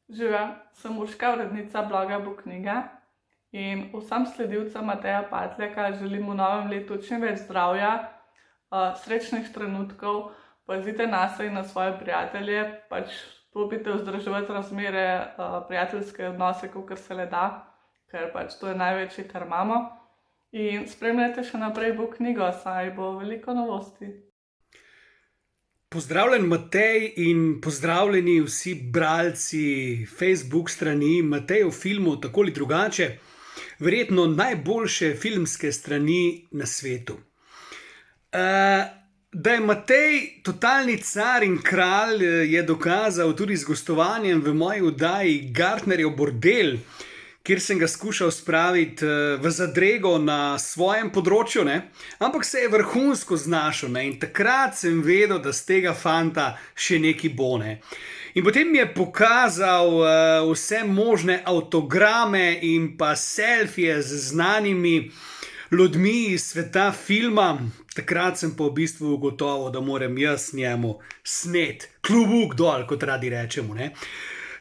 Živijo, sem Urška, urednica bloga Boknjiga in vsem sledilcem Mateja Patljaka želim v novem letu čim več zdravja, srečnih trenutkov, pazite nase in na svoje prijatelje, probajte vzdrževati razmere, prijateljske odnose, kolikor se le da, ker to je največje, kar imamo. In spremljajte še naprej Boknjigo, saj bo veliko novosti. Pozdravljen Matej in pozdravljeni vsi bralci Facebook strani Matejev filmov Tako ali drugače, verjetno najboljše filmske strani na svetu. Da je Matej totalni car in kralj, je dokazal tudi z gostovanjem v moji oddaji Gartnerjev bordel, kjer sem ga skušal spraviti v zadrego na svojem področju, ampak se je vrhunsko znašel, in takrat sem vedel, da z tega fanta še nekaj bo. In potem mi je pokazal vse možne avtograme in pa selfije z znanimi ljudmi iz sveta filma. Takrat sem pa v bistvu ugotovil, da moram jaz njemu snet klobuk dol, kot radi rečemo.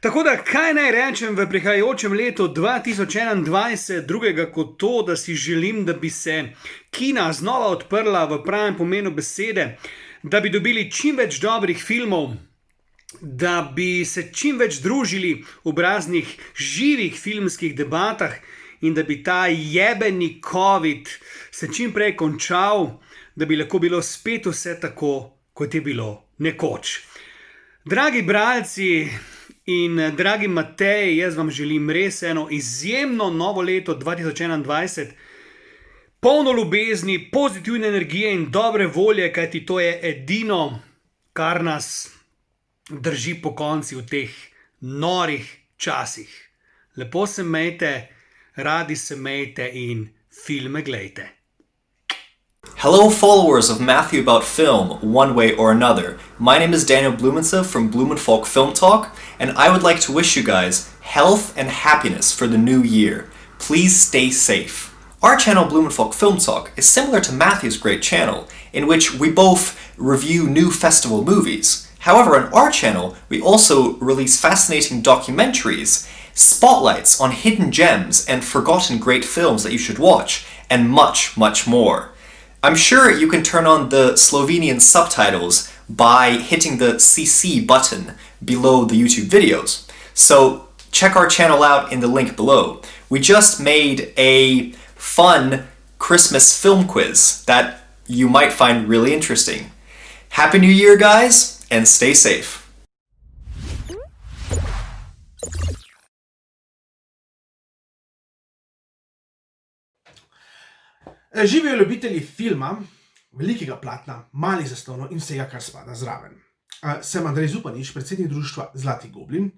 Tako da, kaj naj rečem v prihajajočem letu 2021, drugega kot to, da si želim, da bi se kina znova odprla v pravem pomenu besede, da bi dobili čim več dobrih filmov, da bi se čim več družili v raznih živih filmskih debatah in da bi ta jebeni COVID se čim prej končal, da bi lahko bilo spet vse tako, kot je bilo nekoč. Dragi bralci in dragi Matej, jaz vam želim res eno izjemno novo leto 2021, polno ljubezni, pozitivne energije in dobre volje, kajti to je edino, kar nas drži pokonci v teh norih časih. Lepo se imejte, radi se imejte in filme glejte. Hello followers of Matthew About Film, one way or another. My name is Daniel Blumense from Blumenfolk Film Talk, and I would like to wish you guys health and happiness for the new year. Please stay safe. Our channel Blumenfolk Film Talk is similar to Matthew's great channel, in which we both review new festival movies. However, on our channel, we also release fascinating documentaries, spotlights on hidden gems and forgotten great films that you should watch, and much, much more. I'm sure you can turn on the Slovenian subtitles by hitting the CC button below the YouTube videos. So check our channel out in the link below. We just made a fun Christmas film quiz that you might find really interesting. Happy New Year, guys, and stay safe. Živijo ljubitelji filma, velikega platna, malih zaslonov in vsega, kar spada zraven. Sem Andrej Zupanič, predsednik društva Zlati Goblin,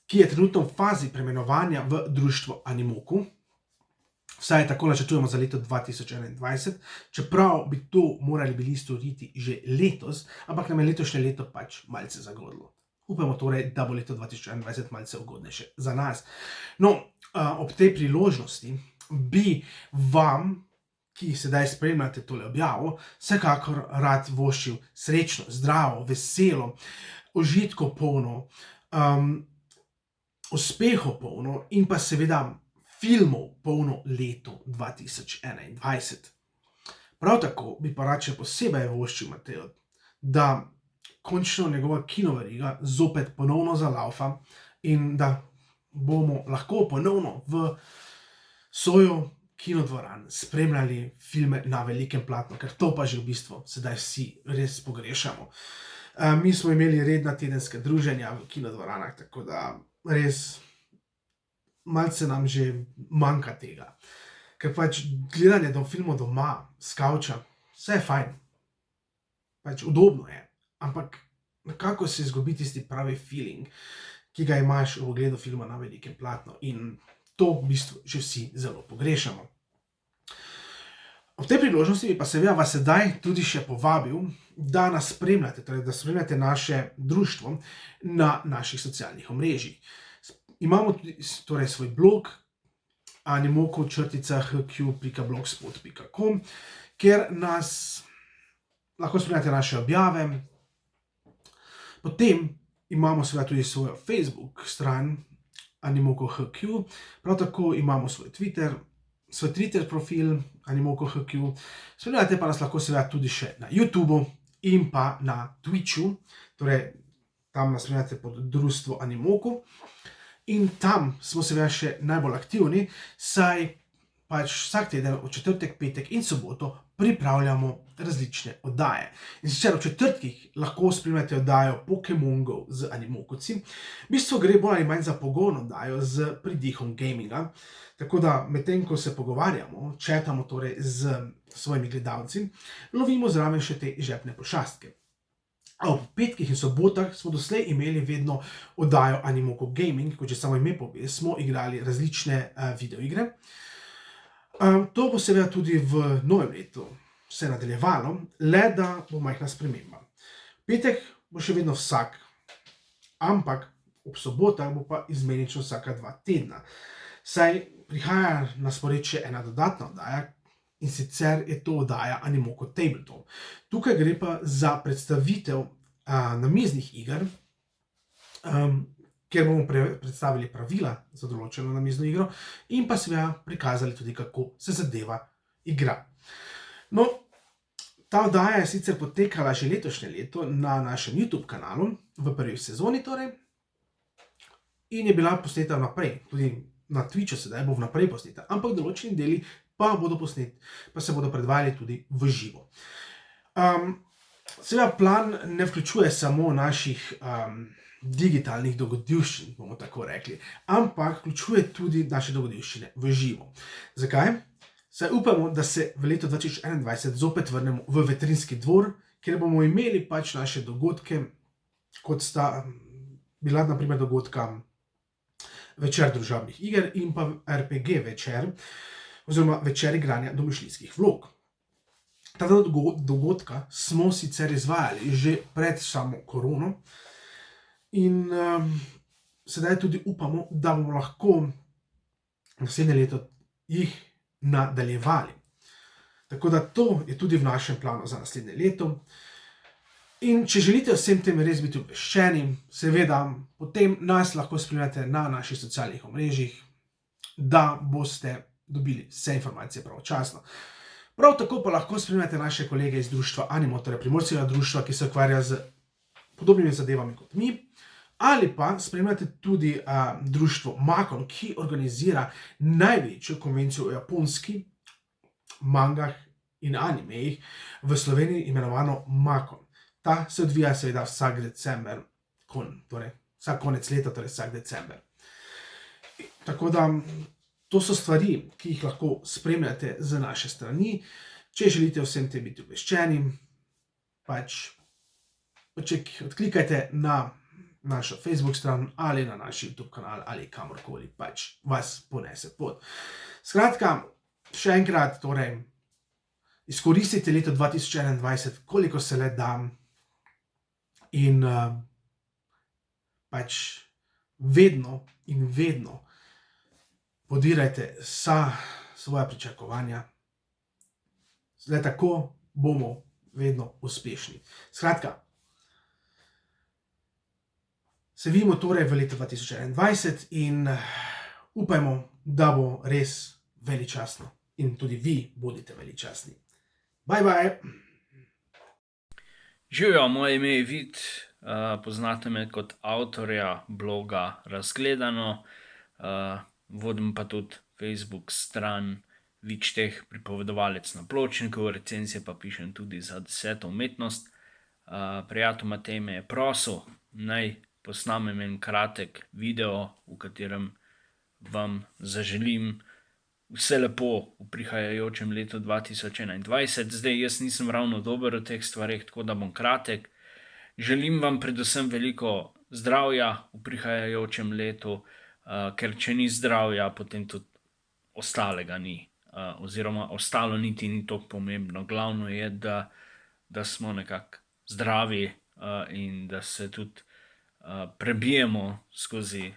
ki je trenutno v fazi preimenovanja v društvo Animoku. Vsaj tako načrtujemo za leto 2021, čeprav bi to morali bili storiti že letos, ampak nam je letošnje leto malce zagodlo. Upamo torej, da bo leto 2021 malce ugodnejše za nas. No, ob tej priložnosti bi vam, ki sedaj spremljate tole objavo, vsekakor rad voščil srečno, zdravo, veselo, užitko polno, uspeho polno in pa seveda filmov polno leto 2021. Prav tako bi pa rad še posebej voščil Mateju, da končno njegova kinoveriga zopet ponovno zalaufa in da bomo lahko ponovno v svojo kinodvoran spremljali filme na velikem platnu, ker to pa že v bistvu sedaj vsi res pogrešamo. Mi smo imeli redna tedenska druženja v kinodvoranah, tako da res malce nam že manjka tega. Ker gledanje filmov doma, s kavča, vse je fajn. Udobno je, ampak nekako se izgubi tisti pravi feeling, ki ga imaš v ogledu filma na velikem platnu in to v bistvu že vsi zelo pogrešamo. Ob tej priložnosti bi pa seveda vas sedaj tudi še povabil, da nas spremljate, torej da spremljate naše društvo na naših socialnih omrežjih. Imamo torej svoj blog animoku_hq.blogspot.com, kjer nas lahko spremljate naše objave. Potem imamo seveda tudi svojo Facebook stran Animoko.hq, prav tako imamo svoj Twitter profil Animoko.hq, spremljate pa nas lahko seveda tudi še na YouTubu in pa na Twitchu, torej tam nas spremljate pod društvo Animoko. In tam smo seveda še najbolj aktivni, saj pač vsak teden v četrtek, petek in soboto pripravljamo različne oddaje. In sicer v četrtkih lahko spremljate oddajo Pokémon Go z Animokovci. V bistvu gre bolj ali manj za pogon oddajo z pridihom gaminga. Tako da medtem, ko se pogovarjamo, četamo torej z svojimi gledalci, lovimo zraven še te žepne pošastke. Ob petkih in sobotah smo doslej imeli vedno oddajo Animoko Gaming, kot že samo ime pove, smo igrali različne videoigre. To bo seveda tudi v novem letu se nadaljevalo, le da bo majhna sprememba. Petek bo še vedno vsak, ampak ob sobotah bo pa izmenično vsaka 2 tedna. Saj prihaja na spored še ena dodatna oddaja, in sicer je to oddaja Animoko Tabletop. Tukaj gre pa za predstavitev namiznih iger, kjer bomo predstavili pravila za določeno namizno igro in pa seveda prikazali tudi, kako se zadeva igra. No, ta oddaja je sicer potekala že letošnje leto na našem YouTube kanalu, v prvi sezoni torej, in je bila posneta vnaprej, tudi na Twitchu sedaj bo vnaprej posneta, ampak določeni deli pa se bodo predvajali tudi v živo. Seveda plan ne vključuje samo naših digitalnih dogodivščin, bomo tako rekli, ampak vključuje tudi naše dogodivščine v živo. Zakaj? Saj upamo, da se v letu 2021 zopet vrnemo v Veterinjski dvor, kjer bomo imeli pač naše dogodke, kot sta bila na primer dogodka Večer družabnih iger in pa RPG večer, oziroma večer igranja domišljijskih vlog. Ta dogodka smo sicer izvajali že pred samo korono in sedaj tudi upamo, da bomo lahko naslednje leto jih nadaljevali. Tako da to je tudi v našem planu za naslednje leto. In če želite vsem tem res biti obveščeni, seveda potem nas lahko spremljate na naših socialnih omrežjih, da boste dobili vse informacije pravočasno. Prav tako pa lahko spremljate naše kolege iz društva Animo, torej primorskega društva, ki se ukvarja z podobnimi zadevami kot mi, ali pa spremljate tudi društvo Makon, ki organizira največjo konvencijo o japonski mangah in animejih v Sloveniji, imenovano Makon. Ta se odvija seveda vsak december, vsak konec leta, torej vsak december. Tako da to so stvari, ki jih lahko spremljate z naše strani. Če želite vsem tem biti obveščeni, pač odklikajte na našo Facebook stran ali na naš YouTube kanal ali kamorkoli pač vas ponese pot. Skratka, še enkrat, torej, izkoristite leto 2021, koliko se le da, in pač vedno in vedno podirajte vsa svoja pričakovanja. Le tako bomo vedno uspešni. Skratka, se vidimo torej v letu 2021 in upajmo, da bo res veličastno. In tudi vi bodite veličastni. Bye bye! Živijo, moje ime je Vid, poznate me kot avtorja bloga Razgledano, vodim pa tudi Facebook stran Vičteh, pripovedovalec na pločniku, recenzije pa pišem tudi za 10. umetnost. Prijatelj Matej me je prosil, naj posnamem en kratek video, v katerem vam zaželim vse lepo v prihajajočem letu 2021. Zdaj, jaz nisem ravno dober v teh stvareh, tako da bom kratek. Želim vam predvsem veliko zdravja v prihajajočem letu, ker če ni zdravja, potem tudi ostalega ni. Oziroma ostalo niti ni toliko pomembno. Glavno je, da smo nekako zdravi in da se tudi prebijemo skozi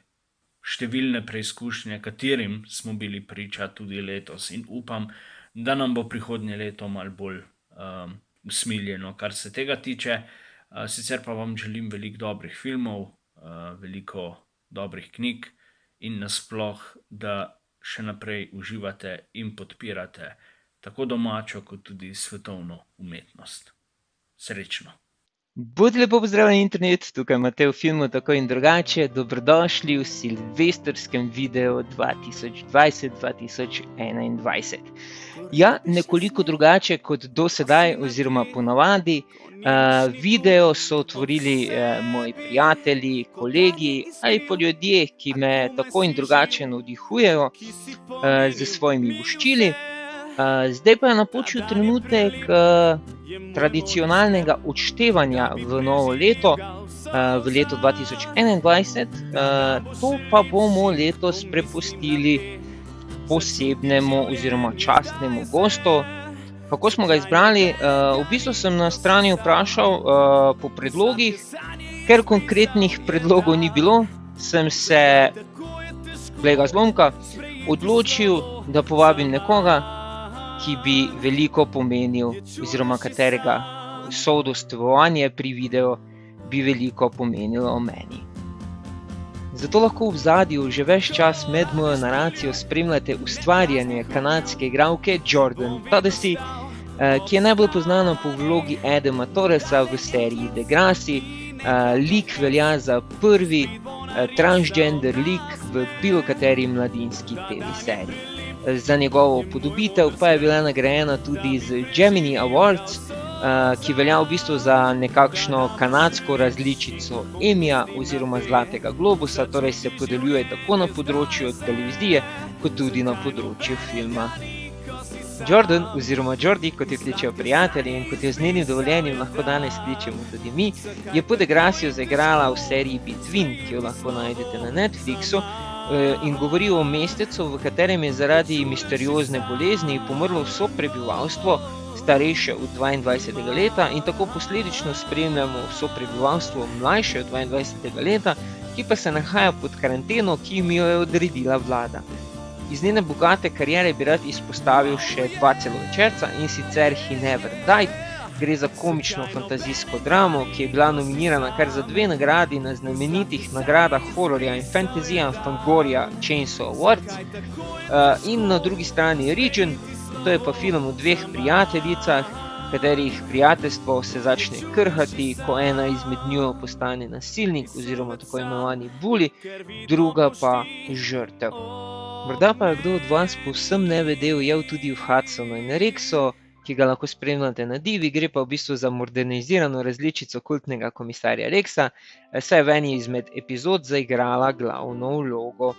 številne preizkušnje, katerim smo bili priča tudi letos, in upam, da nam bo prihodnje leto malo bolj usmiljeno, kar se tega tiče. Sicer pa vam želim veliko dobrih filmov, veliko dobrih knjig in nasploh, da še naprej uživate in podpirate tako domačo kot tudi svetovno umetnost. Srečno! Budi lepo pozdravljen internet, tukaj imate v filmu Tako in drugače, dobrodošli v silvestrskem videu 2020-2021. Ja, nekoliko drugače kot do sedaj oziroma ponavadi, video so otvorili moji prijatelji, kolegi ali pa ljudje, ki me tako in drugače navdihujejo z svojimi voščili. Zdaj pa je napočil trenutek tradicionalnega odštevanja v novo leto, v leto 2021. To pa bomo letos prepustili posebnemu oziroma častnemu gostu. Kako smo ga izbrali? V bistvu sem na strani vprašal po predlogih, ker konkretnih predlogov ni bilo, sem se, glej ga zlomka, odločil, da povabim nekoga, ki bi veliko pomenil, oziroma katerega soudostojevanje pri videu bi veliko pomenilo o meni. Zato lahko v zadju že ves čas med mojo naracijo spremljate ustvarjanje kanadske igralke Jordan Todesy, ki je najbolj poznana po vlogi Adama Torresa v seriji Degrassi. Lik velja za prvi transgender lik v bilo kateri mladinski TV seriji. Za njegovo upodobitev pa je bila nagrajena tudi z Gemini Awards, ki velja v bistvu za nekakšno kanadsko različico Emmyja oziroma Zlatega globusa, torej se podeljuje tako na področju televizije, kot tudi na področju filma. Jordan oziroma Jordi, kot jo kličejo prijatelji in kot jo z njenim dovoljenjem lahko danes kličemo tudi mi, je po Degrassiju zaigrala v seriji Between, ki jo lahko najdete na Netflixu, in govori o mestecu, v katerem je zaradi misteriozne bolezni pomrlo vso prebivalstvo starejše od 22. leta in tako posledično spremljamo vso prebivalstvo mlajše od 22. leta, ki pa se nahaja pod karanteno, ki mi jo je odredila vlada. Iz njene bogate kariere bi rad izpostavil še 2 celovečerca, in sicer He Never Died. Gre za komično fantazijsko dramo, ki je bila nominirana kar za 2 nagradi na znamenitih nagradah hororja in fantazija Fangoria Chainsaw Awards. In na drugi strani Region, to je pa film o 2 prijateljicah, katerih prijateljstvo se začne krhati, ko ena izmed njo postane nasilnik oziroma tako imenovani bully, druga pa žrtev. Morda pa je kdo od vas povsem nevede ujel tudi v Hudsonu in Rexu, ki ga lahko spremljate na Divi, gre pa v bistvu za modernizirano različico kultnega komisarja Rexa, saj je v eni izmed epizod zaigrala glavno vlogo.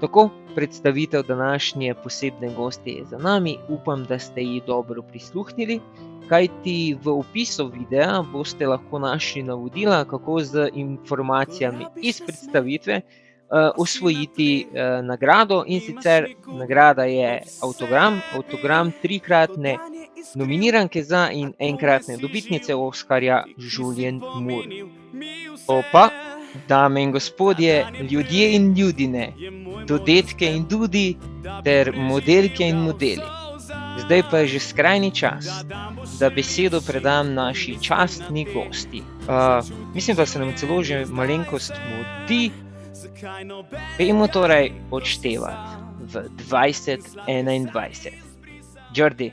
Tako, predstavitev današnje posebne gostje je za nami, upam, da ste ji dobro prisluhnili, kajti v opisu videa boste lahko našli navodila, kako z informacijami iz predstavitve osvojiti nagrado, in sicer nagrada je avtogram 3-kratne nominiranke za in 1-kratne dobitnice Oskarja Julianne Moore. Opa, dame in gospodje, ljudje in ljudine, dodetke in dudi ter modelke in modeli. Zdaj pa je že skrajni čas, da besedo predam naši častni gosti. Mislim pa se nam celo že malenkost mudi. Pejmo torej odštevati v 2021. Jordi,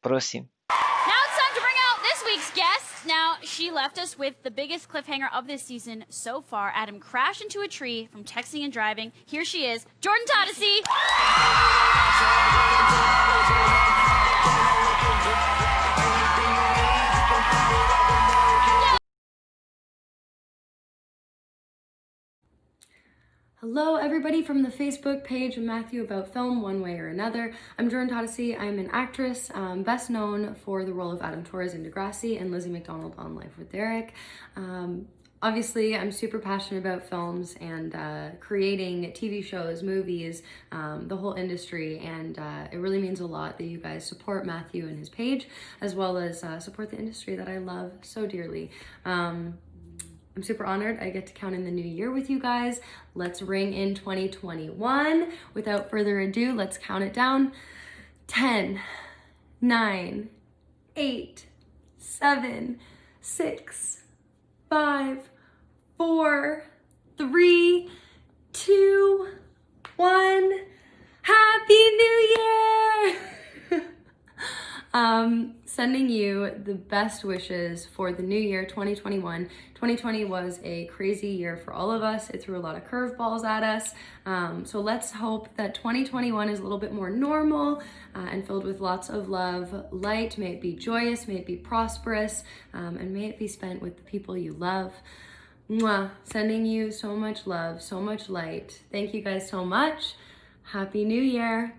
prosim. Now it's time to bring out this week's guest. Now, she left us with the biggest cliffhanger of this season so far. Adam crashed into a tree from texting and driving. Here she is, Jordan Todesy. Hello everybody from the Facebook page of Matthew About Film, One Way or Another. I'm Jordan Todesy. I'm an actress, best known for the role of Adam Torres in Degrassi and Lizzie McDonald on Life with Derek. Obviously, I'm super passionate about films and creating TV shows, movies, the whole industry, and it really means a lot that you guys support Matthew and his page, as well as support the industry that I love so dearly. I'm super honored I get to count in the new year with you guys. Let's ring in 2021. Without further ado, let's count it down. 10, 9, 8, 7, 6, 5, 4, 3, 2, 1. Happy New Year! Sending you the best wishes for the new year 2021. 2020 was a crazy year for all of us. It threw a lot of curveballs at us. So let's hope that 2021 is a little bit more normal and filled with lots of love, light. May it be joyous, may it be prosperous, and may it be spent with the people you love. Mwah. Sending you so much love, so much light. Thank you guys so much. Happy New Year.